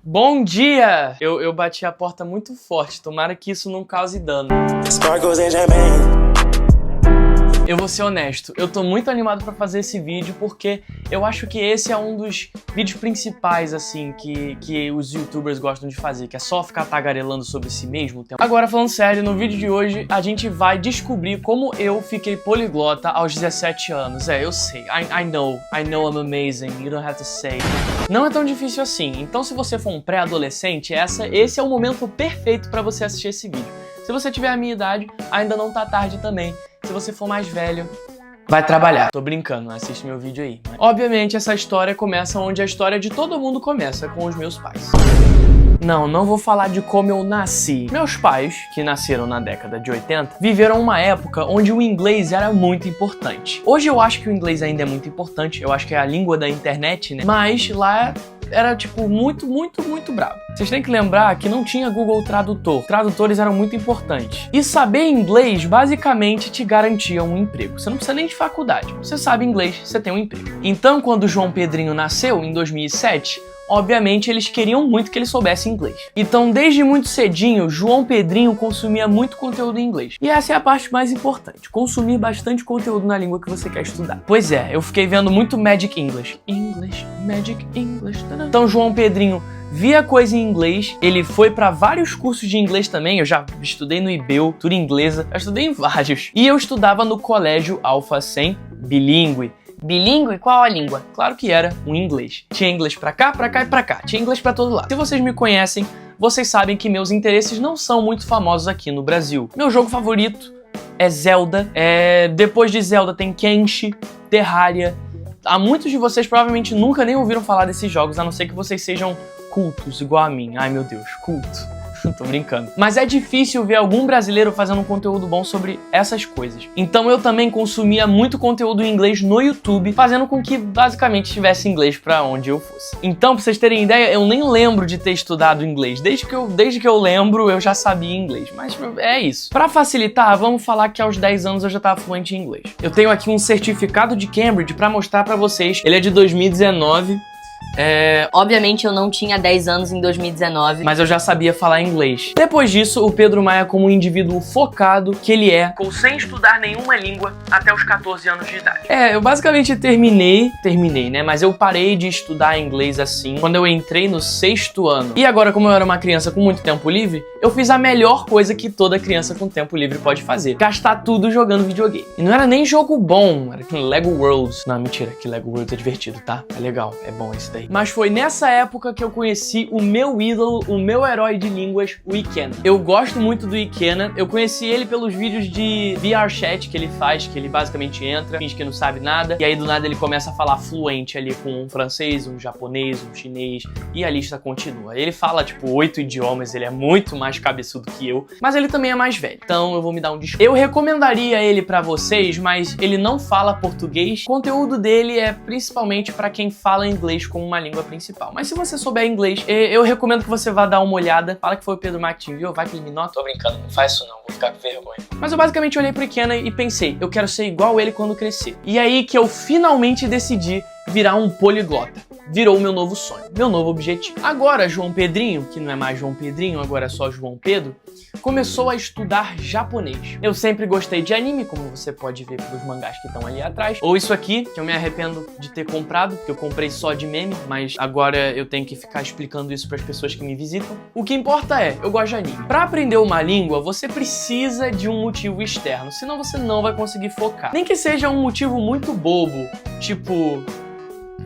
Bom dia! Eu bati a porta muito forte, tomara que isso não cause dano. Eu vou ser honesto, eu tô muito animado pra fazer esse vídeo porque eu acho que esse é um dos vídeos principais, assim, que os youtubers gostam de fazer, que é só ficar tagarelando sobre si mesmo. Agora, falando sério, no vídeo de hoje a gente vai descobrir como eu fiquei poliglota aos 17 anos. Eu sei, I know I'm amazing, you don't have to say. Não é tão difícil assim, então se você for um pré-adolescente, esse é o momento perfeito pra você assistir esse vídeo. Se você tiver a minha idade, ainda não tá tarde também. Se você for mais velho, vai trabalhar. Tô brincando, assiste meu vídeo aí. Obviamente, essa história começa onde a história de todo mundo começa, com os meus pais. Não vou falar de como eu nasci. Meus pais, que nasceram na década de 80, viveram uma época onde o inglês era muito importante. Hoje eu acho que o inglês ainda é muito importante, eu acho que é a língua da internet, né? Mas lá era, tipo, muito brabo. Vocês têm que lembrar que não tinha Google Tradutor. Tradutores eram muito importantes. E saber inglês, basicamente, te garantia um emprego. Você não precisa nem de faculdade. Você sabe inglês, você tem um emprego. Então, quando o João Pedrinho nasceu, em 2007... obviamente, eles queriam muito que ele soubesse inglês. Então, desde muito cedinho, João Pedrinho consumia muito conteúdo em inglês. E essa é a parte mais importante, consumir bastante conteúdo na língua que você quer estudar. Pois é, eu fiquei vendo muito Magic English. Magic English. Então, João Pedrinho via coisa em inglês, ele foi pra vários cursos de inglês também, eu já estudei no IBEU, tudo inglesa, eu estudei em vários. E eu estudava no colégio Alfa 100, bilíngue. Bilíngue? Qual a língua? Claro que era um inglês. Tinha inglês pra cá e pra cá. Tinha inglês pra todo lado. Se vocês me conhecem, vocês sabem que meus interesses não são muito famosos aqui no Brasil. Meu jogo favorito é Zelda. Depois de Zelda tem Kenshi, Terraria. Muitos de vocês provavelmente nunca nem ouviram falar desses jogos, a não ser que vocês sejam cultos, igual a mim. Ai, meu Deus, culto. Tô brincando. Mas é difícil ver algum brasileiro fazendo um conteúdo bom sobre essas coisas. Então eu também consumia muito conteúdo em inglês no YouTube, fazendo com que basicamente tivesse inglês pra onde eu fosse. Então, pra vocês terem ideia, eu nem lembro de ter estudado inglês. Desde que eu lembro, eu já sabia inglês. Mas é isso. Pra facilitar, vamos falar que aos 10 anos eu já tava fluente em inglês. Eu tenho aqui um certificado de Cambridge pra mostrar pra vocês. Ele é de 2019. Obviamente eu não tinha 10 anos em 2019, mas eu já sabia falar inglês. Depois disso, o Pedro Maia, como um indivíduo focado que ele é, ficou sem estudar nenhuma língua até os 14 anos de idade. Eu basicamente terminei, né? Mas eu parei de estudar inglês assim quando eu entrei no 6º ano. E agora, como eu era uma criança com muito tempo livre, eu fiz a melhor coisa que toda criança com tempo livre pode fazer: gastar tudo jogando videogame. E não era nem jogo bom, era Lego Worlds. Não, mentira, que Lego Worlds é divertido, tá? É legal, é bom esse daí. Mas foi nessa época que eu conheci o meu ídolo, o meu herói de línguas, o Ikena. Eu gosto muito do Ikena, eu conheci ele pelos vídeos de VR Chat que ele faz, que ele basicamente entra, finge que não sabe nada, e aí do nada ele começa a falar fluente ali com um francês, um japonês, um chinês, e a lista continua. Ele fala, tipo, 8 idiomas, ele é muito mais cabeçudo que eu, mas ele também é mais velho, então eu vou me dar um desconto. Eu recomendaria ele pra vocês, mas ele não fala português. O conteúdo dele é principalmente pra quem fala inglês como uma língua principal. Mas se você souber inglês, eu recomendo que você vá dar uma olhada. Fala que foi o Pedro Maia que te enviou, vai que ele me nota. Tô brincando, não faz isso não, vou ficar com vergonha. Mas eu basicamente olhei pro Ikena e pensei, eu quero ser igual ele quando crescer. E aí que eu finalmente decidi virar um poliglota. Virou o meu novo sonho, meu novo objetivo. Agora, João Pedrinho, que não é mais João Pedrinho, agora é só João Pedro, começou a estudar japonês. Eu sempre gostei de anime, como você pode ver pelos mangás que estão ali atrás. Ou isso aqui, que eu me arrependo de ter comprado, porque eu comprei só de meme, mas agora eu tenho que ficar explicando isso para as pessoas que me visitam. O que importa é, eu gosto de anime. Para aprender uma língua, você precisa de um motivo externo, senão você não vai conseguir focar. Nem que seja um motivo muito bobo, tipo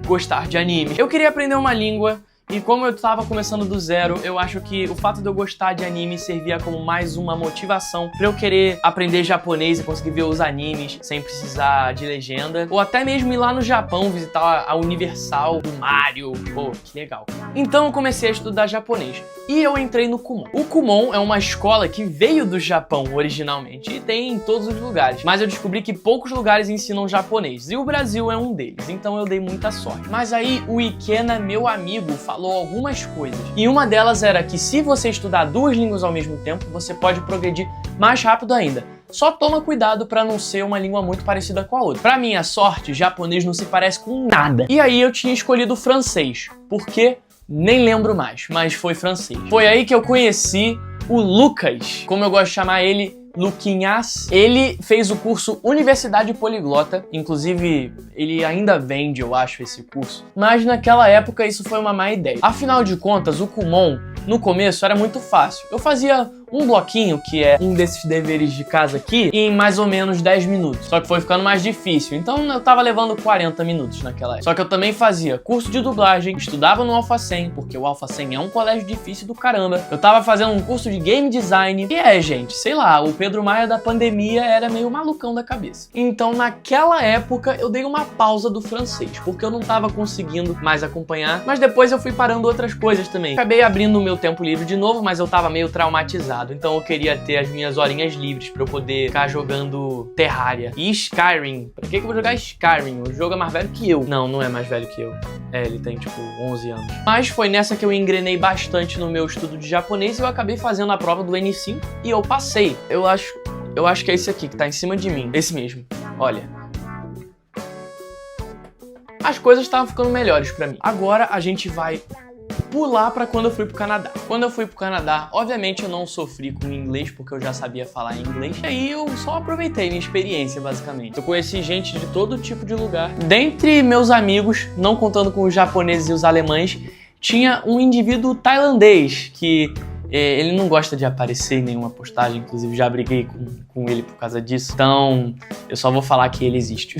gostar de anime. Eu queria aprender uma língua e como eu tava começando do zero, eu acho que o fato de eu gostar de anime servia como mais uma motivação pra eu querer aprender japonês e conseguir ver os animes sem precisar de legenda. Ou até mesmo ir lá no Japão visitar a Universal do Mario. Pô, que legal. Então eu comecei a estudar japonês. E eu entrei no Kumon. O Kumon é uma escola que veio do Japão originalmente e tem em todos os lugares. Mas eu descobri que poucos lugares ensinam japonês. E o Brasil é um deles. Então eu dei muita sorte. Mas aí o Ikena, meu amigo, falou algumas coisas. E uma delas era que se você estudar 2 línguas ao mesmo tempo, você pode progredir mais rápido ainda. Só toma cuidado pra não ser uma língua muito parecida com a outra. Pra minha sorte, japonês não se parece com nada. E aí eu tinha escolhido francês. Por quê? Nem lembro mais, mas foi francês. Foi aí que eu conheci o Lucas, como eu gosto de chamar ele, Luquinhas. Ele fez o curso Universidade Poliglota, inclusive ele ainda vende, eu acho, esse curso. Mas naquela época isso foi uma má ideia. Afinal de contas, o Kumon, no começo, era muito fácil. Eu fazia um bloquinho, que é um desses deveres de casa aqui, em mais ou menos 10 minutos. Só que foi ficando mais difícil, então eu tava levando 40 minutos naquela época. Só que eu também fazia curso de dublagem, estudava no Alphacem, porque o Alphacem é um colégio difícil do caramba. Eu tava fazendo um curso de game design, e gente, sei lá, o Pedro Maia da pandemia era meio malucão da cabeça. Então naquela época eu dei uma pausa do francês, porque eu não tava conseguindo mais acompanhar, mas depois eu fui parando outras coisas também. Acabei abrindo o meu tempo livre de novo, mas eu tava meio traumatizado. Então eu queria ter as minhas horinhas livres pra eu poder ficar jogando Terraria e Skyrim. Pra que eu vou jogar Skyrim? O jogo é mais velho que eu. Não, não é mais velho que eu. Ele tem tipo 11 anos. Mas foi nessa que eu engrenei bastante no meu estudo de japonês e eu acabei fazendo a prova do N5 e eu passei. Eu acho que é esse aqui que tá em cima de mim. Esse mesmo. Olha. As coisas estavam ficando melhores pra mim. Agora a gente vai pular pra quando eu fui pro Canadá. Quando eu fui pro Canadá, obviamente eu não sofri com inglês, porque eu já sabia falar inglês. E aí eu só aproveitei minha experiência, basicamente. Eu conheci gente de todo tipo de lugar. Dentre meus amigos, não contando com os japoneses e os alemães, tinha um indivíduo tailandês que ele não gosta de aparecer em nenhuma postagem, inclusive já briguei com ele por causa disso. Então, eu só vou falar que ele existe.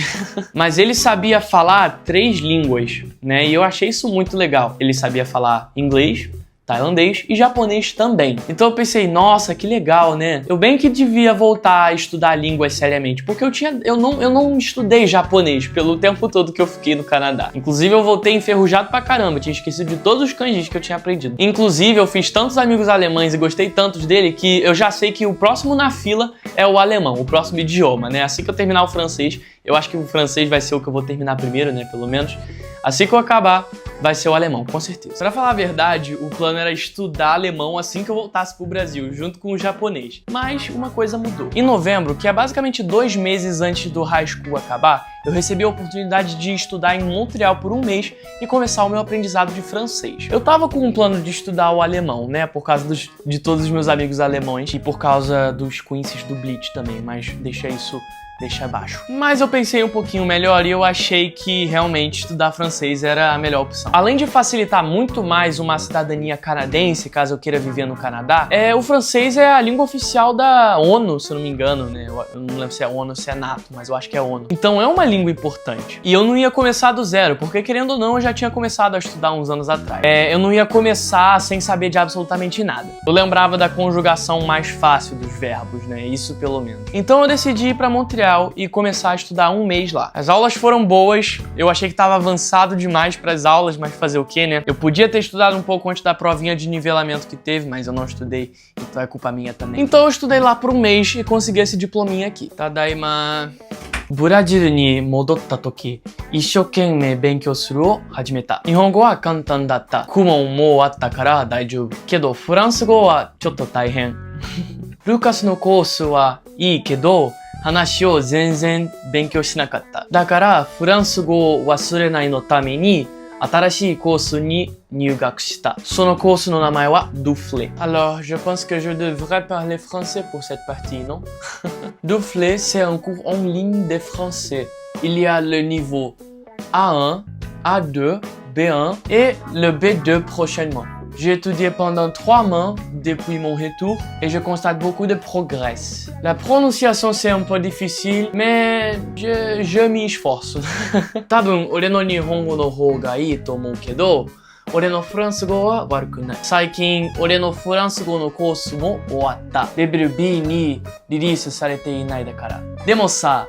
Mas ele sabia falar 3 línguas, né? E eu achei isso muito legal. Ele sabia falar inglês, tailandês e japonês também. Então eu pensei, nossa, que legal, né? Eu bem que devia voltar a estudar línguas seriamente, porque eu não estudei japonês pelo tempo todo que eu fiquei no Canadá. Inclusive eu voltei enferrujado pra caramba, tinha esquecido de todos os kanjis que eu tinha aprendido. Inclusive eu fiz tantos amigos alemães e gostei tantos dele que eu já sei que o próximo na fila é o alemão, o próximo idioma, né? Assim que eu terminar o francês, eu acho que o francês vai ser o que eu vou terminar primeiro, né? Pelo menos. Assim que eu acabar, vai ser o alemão, com certeza. Pra falar a verdade, o plano era estudar alemão assim que eu voltasse pro Brasil, junto com o japonês. Mas uma coisa mudou. Em novembro, que é basicamente 2 meses antes do high school acabar, eu recebi a oportunidade de estudar em Montreal por 1 mês e começar o meu aprendizado de francês. Eu tava com um plano de estudar o alemão, né, por causa de todos os meus amigos alemães e por causa dos quizzes do Blitz também, mas deixa abaixo. Mas eu pensei um pouquinho melhor e eu achei que realmente estudar francês era a melhor opção. Além de facilitar muito mais uma cidadania canadense, caso eu queira viver no Canadá, o francês é a língua oficial da ONU, se eu não me engano, né? Eu não lembro se é ONU ou se é NATO, mas eu acho que é ONU. Então é uma língua importante. E eu não ia começar do zero, porque querendo ou não, eu já tinha começado a estudar uns anos atrás. Eu não ia começar sem saber de absolutamente nada. Eu lembrava da conjugação mais fácil dos verbos, né? Isso pelo menos. Então eu decidi ir pra Montreal e começar a estudar 1 mês lá. As aulas foram boas, eu achei que estava avançado demais para as aulas, mas fazer o quê, né? Eu podia ter estudado um pouco antes da provinha de nivelamento que teve, mas eu não estudei, então é culpa minha também. Então eu estudei lá por 1 mês e consegui esse diplominha aqui. Tadaima. ブラジルに戻った時、一生懸命勉強するを始めた。日本語は簡単だった。クモンもあったから大丈夫。けどフランス語はちょっと大変。ルカスのコースはいいけど、話を全然勉強しなかった。だからフランス語を忘れないのために新しいコースに入学した。そのコースの名前は Duflé. Alors, je pense que je devrais parler français pour cette partie, non? Duflé, c'est un cours en ligne de français. Il y a le niveau A1, A2, B1 et le B2 prochainement. J'ai étudié pendant 3 mois depuis mon retour et je constate beaucoup de progrès. La prononciation c'est un peu difficile, mais je m'y esforce. 多分俺の日本語の方がいいと思うけど、俺のフランス語は悪くない。最近俺のフランス語のコースも終わった。レベル B にリリースされていないだから。でもさ、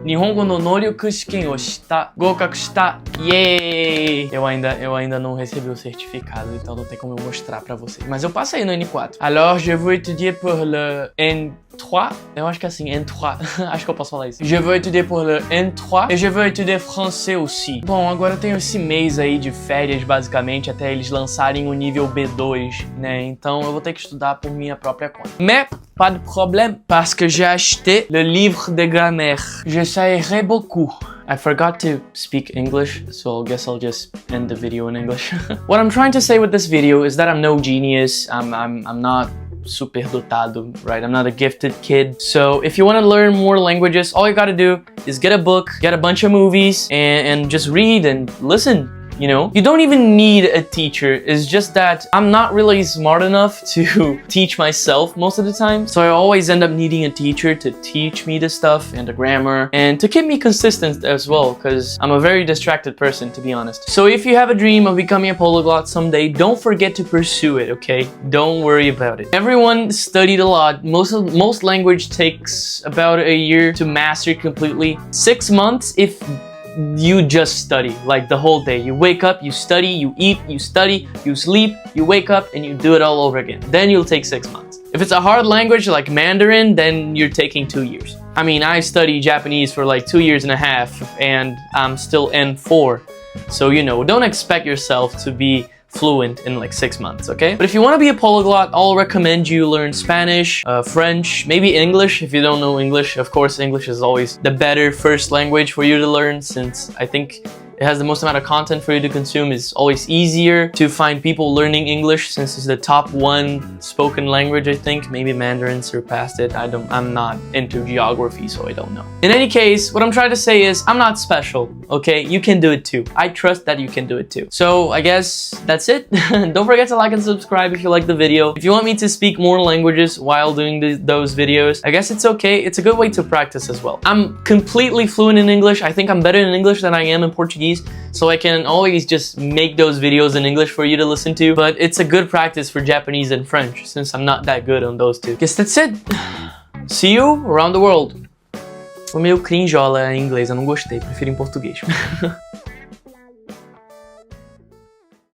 日本語の能力試験をした合格したイエーイ eu ainda não recebi o certificado, então não tem como eu mostrar pra vocês, mas eu passei no N4. Alors je veux étudier pour le N3, eu acho que é assim, N3, acho que eu posso falar isso. Je veux étudier pour le N3 et je veux étudier français aussi. Bom, agora eu tenho esse mês aí de férias basicamente até eles lançarem o nível B2, né, então eu vou ter que estudar por minha própria conta. Mais pas de problème, parce que j'ai acheté le livre de grammaire. J'essaierai beaucoup. I forgot to speak English, so I guess I'll just end the video in English. What I'm trying to say with this video is that I'm no genius. I'm not super dotado, right? I'm not a gifted kid. So if you want to learn more languages, all you gotta do is get a book, get a bunch of movies, and just read and listen. You know, you don't even need a teacher. It's just that I'm not really smart enough to teach myself most of the time. So I always end up needing a teacher to teach me the stuff and the grammar and to keep me consistent as well, because I'm a very distracted person, to be honest. So if you have a dream of becoming a polyglot someday, don't forget to pursue it, okay? Don't worry about it. Everyone studied a lot. Most language takes about a year to master completely. 6 months if you just study, like the whole day. You wake up, you study, you eat, you study, you sleep, you wake up, and you do it all over again. Then you'll take 6 months. If it's a hard language like Mandarin, then you're taking 2 years. I mean, I studied Japanese for like 2.5 years, and I'm still N4. So, you know, don't expect yourself to be fluent in like 6 months, okay? But if you want to be a polyglot, I'll recommend you learn Spanish, French, maybe English if you don't know English. Of course, English is always the better first language for you to learn, since I think it has the most amount of content for you to consume. It's always easier to find people learning English since it's the top 1 spoken language, I think. Maybe Mandarin surpassed it. I'm not into geography, so I don't know. In any case, what I'm trying to say is I'm not special, okay? You can do it too. I trust that you can do it too. So I guess that's it. Don't forget to like and subscribe if you like the video. If you want me to speak more languages while doing those videos, I guess it's okay. It's a good way to practice as well. I'm completely fluent in English. I think I'm better in English than I am in Portuguese. So I can always just make those videos in English for you to listen to, but it's a good practice for Japanese and French since I'm not that good on those two. Guess that's it. See you around the world. Foi meio cringeola em inglês, eu não gostei, prefiro em português.